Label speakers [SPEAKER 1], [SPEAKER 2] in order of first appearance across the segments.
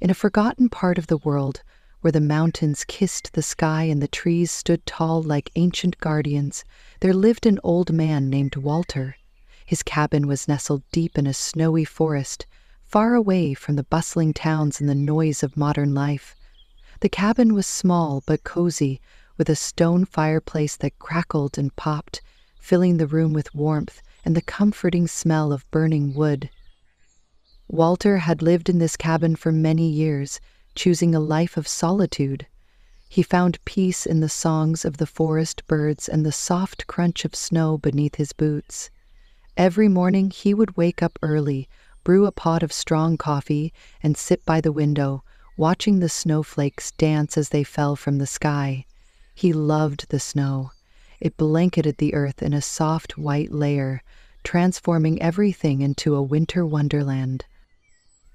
[SPEAKER 1] In a forgotten part of the world, where the mountains kissed the sky and the trees stood tall like ancient guardians, there lived an old man named Walter. His cabin was nestled deep in a snowy forest, far away from the bustling towns and the noise of modern life. The cabin was small but cozy, with a stone fireplace that crackled and popped, filling the room with warmth and the comforting smell of burning wood. Walter had lived in this cabin for many years, choosing a life of solitude. He found peace in the songs of the forest birds and the soft crunch of snow beneath his boots. Every morning he would wake up early, brew a pot of strong coffee, and sit by the window, watching the snowflakes dance as they fell from the sky. He loved the snow. It blanketed the earth in a soft white layer, transforming everything into a winter wonderland.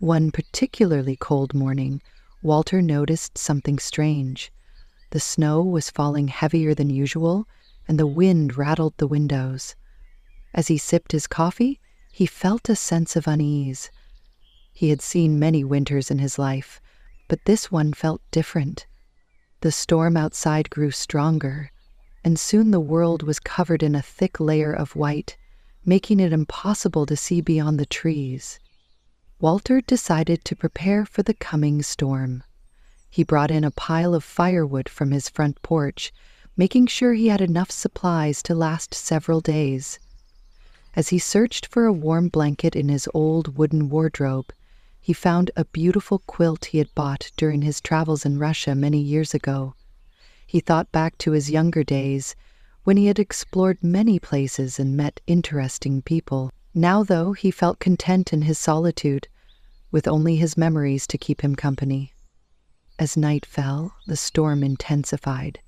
[SPEAKER 1] One particularly cold morning, Walter noticed something strange. The snow was falling heavier than usual, and the wind rattled the windows. As he sipped his coffee, he felt a sense of unease. He had seen many winters in his life, but this one felt different. The storm outside grew stronger, and soon the world was covered in a thick layer of white, making it impossible to see beyond the trees. Walter decided to prepare for the coming storm. He brought in a pile of firewood from his front porch, making sure he had enough supplies to last several days. As he searched for a warm blanket in his old wooden wardrobe, he found a beautiful quilt he had bought during his travels in Russia many years ago. He thought back to his younger days, when he had explored many places and met interesting people. Now, though, he felt content in his solitude, with only his memories to keep him company. As night fell, the storm intensified.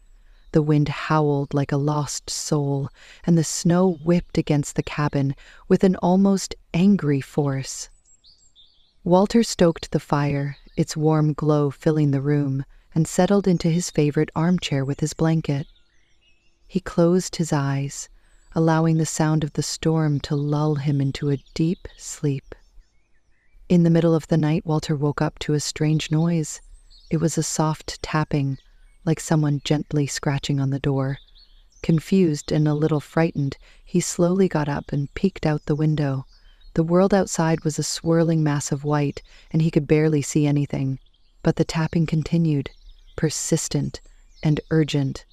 [SPEAKER 1] The wind howled like a lost soul, and the snow whipped against the cabin with an almost angry force. Walter stoked the fire, its warm glow filling the room, and settled into his favorite armchair with his blanket. He closed his eyes, allowing the sound of the storm to lull him into a deep sleep. In the middle of the night, Walter woke up to a strange noise. It was a soft tapping, like someone gently scratching on the door. Confused and a little frightened, he slowly got up and peeked out the window. The world outside was a swirling mass of white, and he could barely see anything. But the tapping continued, persistent and urgent.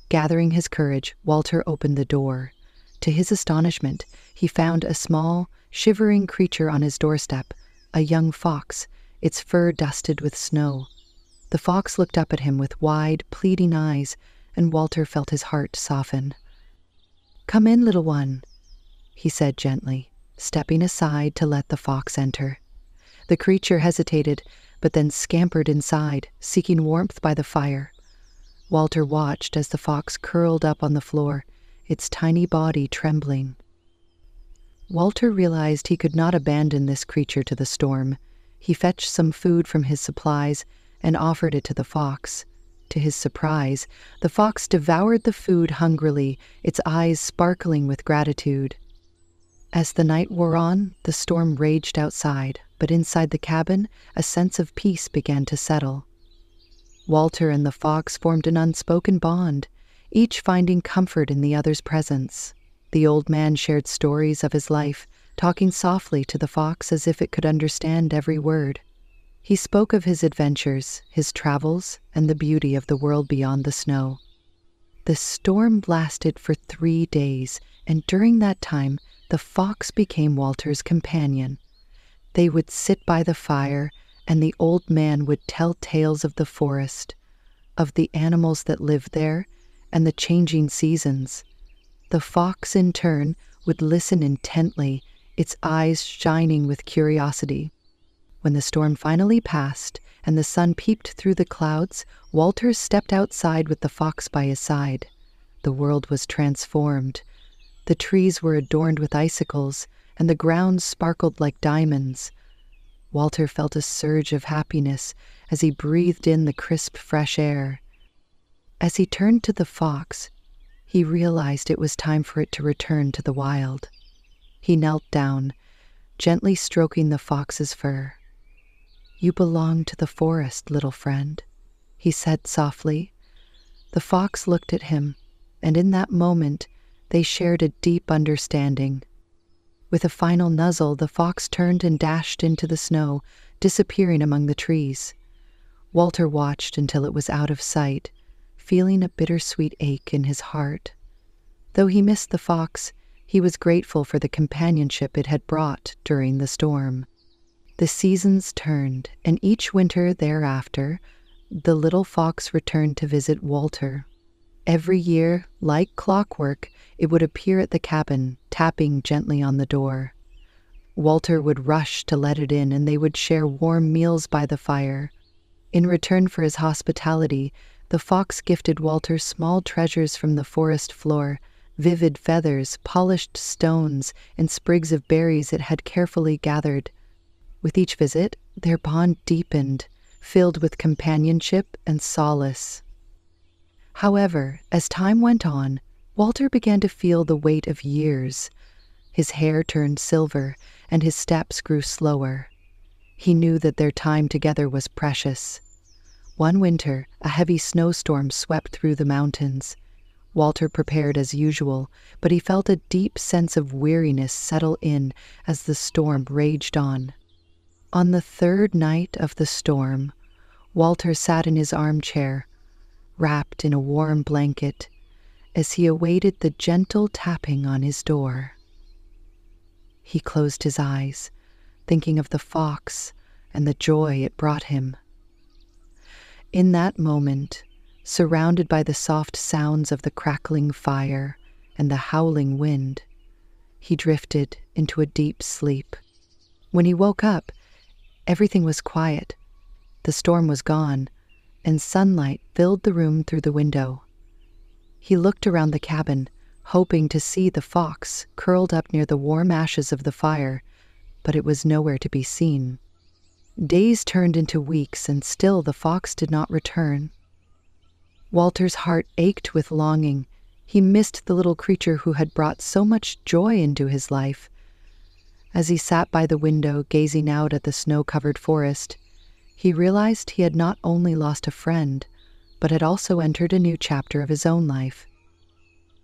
[SPEAKER 1] Gathering his courage, Walter opened the door. To his astonishment, he found a small, shivering creature on his doorstep, a young fox, its fur dusted with snow. The fox looked up at him with wide, pleading eyes, and Walter felt his heart soften. "Come in, little one," he said gently, stepping aside to let the fox enter. The creature hesitated, but then scampered inside, seeking warmth by the fire. Walter watched as the fox curled up on the floor, its tiny body trembling. Walter realized he could not abandon this creature to the storm. He fetched some food from his supplies and offered it to the fox. To his surprise, the fox devoured the food hungrily, its eyes sparkling with gratitude. As the night wore on, the storm raged outside, but inside the cabin, a sense of peace began to settle. Walter and the fox formed an unspoken bond, each finding comfort in the other's presence. The old man shared stories of his life, talking softly to the fox as if it could understand every word. He spoke of his adventures, his travels, and the beauty of the world beyond the snow. The storm lasted for 3 days, and during that time, the fox became Walter's companion. They would sit by the fire, and the old man would tell tales of the forest, of the animals that lived there, and the changing seasons. The fox, in turn, would listen intently, its eyes shining with curiosity. When the storm finally passed and the sun peeped through the clouds, Walter stepped outside with the fox by his side. The world was transformed. The trees were adorned with icicles, and the ground sparkled like diamonds. Walter felt a surge of happiness as he breathed in the crisp, fresh air. As he turned to the fox, he realized it was time for it to return to the wild. He knelt down, gently stroking the fox's fur. "You belong to the forest, little friend," he said softly. The fox looked at him, and in that moment they shared a deep understanding. With a final nuzzle, the fox turned and dashed into the snow, disappearing among the trees. Walter watched until it was out of sight, feeling a bittersweet ache in his heart. Though he missed the fox, he was grateful for the companionship it had brought during the storm. The seasons turned, and each winter thereafter, the little fox returned to visit Walter. Every year, like clockwork, it would appear at the cabin, tapping gently on the door. Walter would rush to let it in, and they would share warm meals by the fire. In return for his hospitality, the fox gifted Walter small treasures from the forest floor, vivid feathers, polished stones, and sprigs of berries it had carefully gathered. With each visit, their bond deepened, filled with companionship and solace. However, as time went on, Walter began to feel the weight of years. His hair turned silver, and his steps grew slower. He knew that their time together was precious. One winter, a heavy snowstorm swept through the mountains. Walter prepared as usual, but he felt a deep sense of weariness settle in as the storm raged on. On the third night of the storm, Walter sat in his armchair, wrapped in a warm blanket, as he awaited the gentle tapping on his door. He closed his eyes, thinking of the fox and the joy it brought him. In that moment, surrounded by the soft sounds of the crackling fire and the howling wind, he drifted into a deep sleep. When he woke up, everything was quiet. The storm was gone, and sunlight filled the room through the window. He looked around the cabin, hoping to see the fox curled up near the warm ashes of the fire, but it was nowhere to be seen. Days turned into weeks, and still the fox did not return. Walter's heart ached with longing. He missed the little creature who had brought so much joy into his life. As he sat by the window, gazing out at the snow-covered forest, he realized he had not only lost a friend, but had also entered a new chapter of his own life.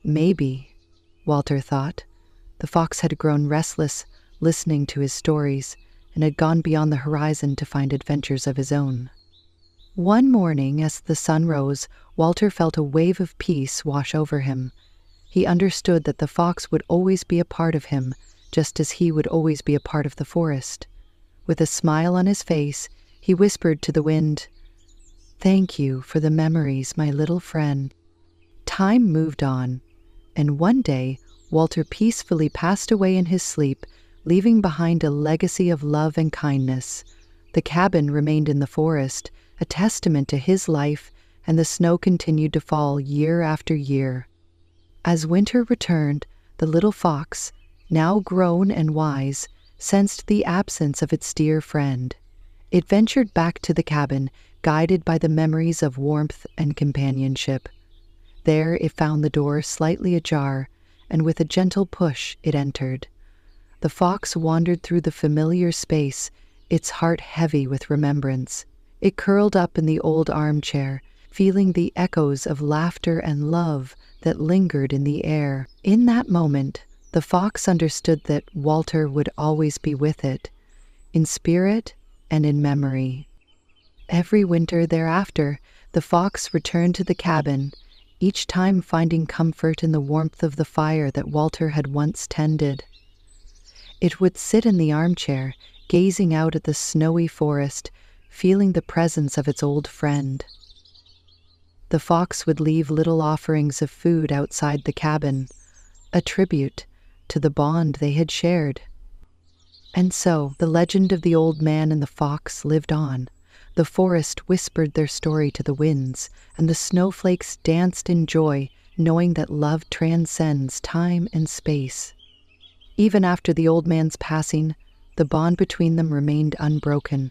[SPEAKER 1] Maybe, Walter thought, the fox had grown restless, listening to his stories, and had gone beyond the horizon to find adventures of his own. One morning, as the sun rose, Walter felt a wave of peace wash over him. He understood that the fox would always be a part of him, just as he would always be a part of the forest. With a smile on his face, he whispered to the wind, "Thank you for the memories, my little friend." Time moved on, and one day Walter peacefully passed away in his sleep, leaving behind a legacy of love and kindness. The cabin remained in the forest, a testament to his life, and the snow continued to fall year after year. As winter returned, the little fox, now grown and wise, sensed the absence of its dear friend. It ventured back to the cabin, guided by the memories of warmth and companionship. There it found the door slightly ajar, and with a gentle push it entered. The fox wandered through the familiar space, its heart heavy with remembrance. It curled up in the old armchair, feeling the echoes of laughter and love that lingered in the air. In that moment, the fox understood that Walter would always be with it, in spirit and in memory. Every winter thereafter, the fox returned to the cabin, each time finding comfort in the warmth of the fire that Walter had once tended. It would sit in the armchair, gazing out at the snowy forest, feeling the presence of its old friend. The fox would leave little offerings of food outside the cabin, a tribute to the bond they had shared. And so the legend of the old man and the fox lived on. The forest whispered their story to the winds, and the snowflakes danced in joy, knowing that love transcends time and space. Even after the old man's passing, the bond between them remained unbroken,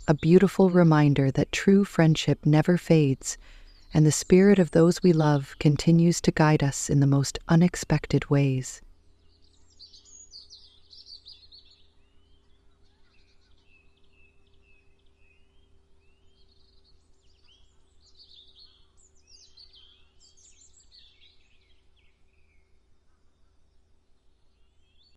[SPEAKER 1] a beautiful reminder that true friendship never fades, and the spirit of those we love continues to guide us in the most unexpected ways.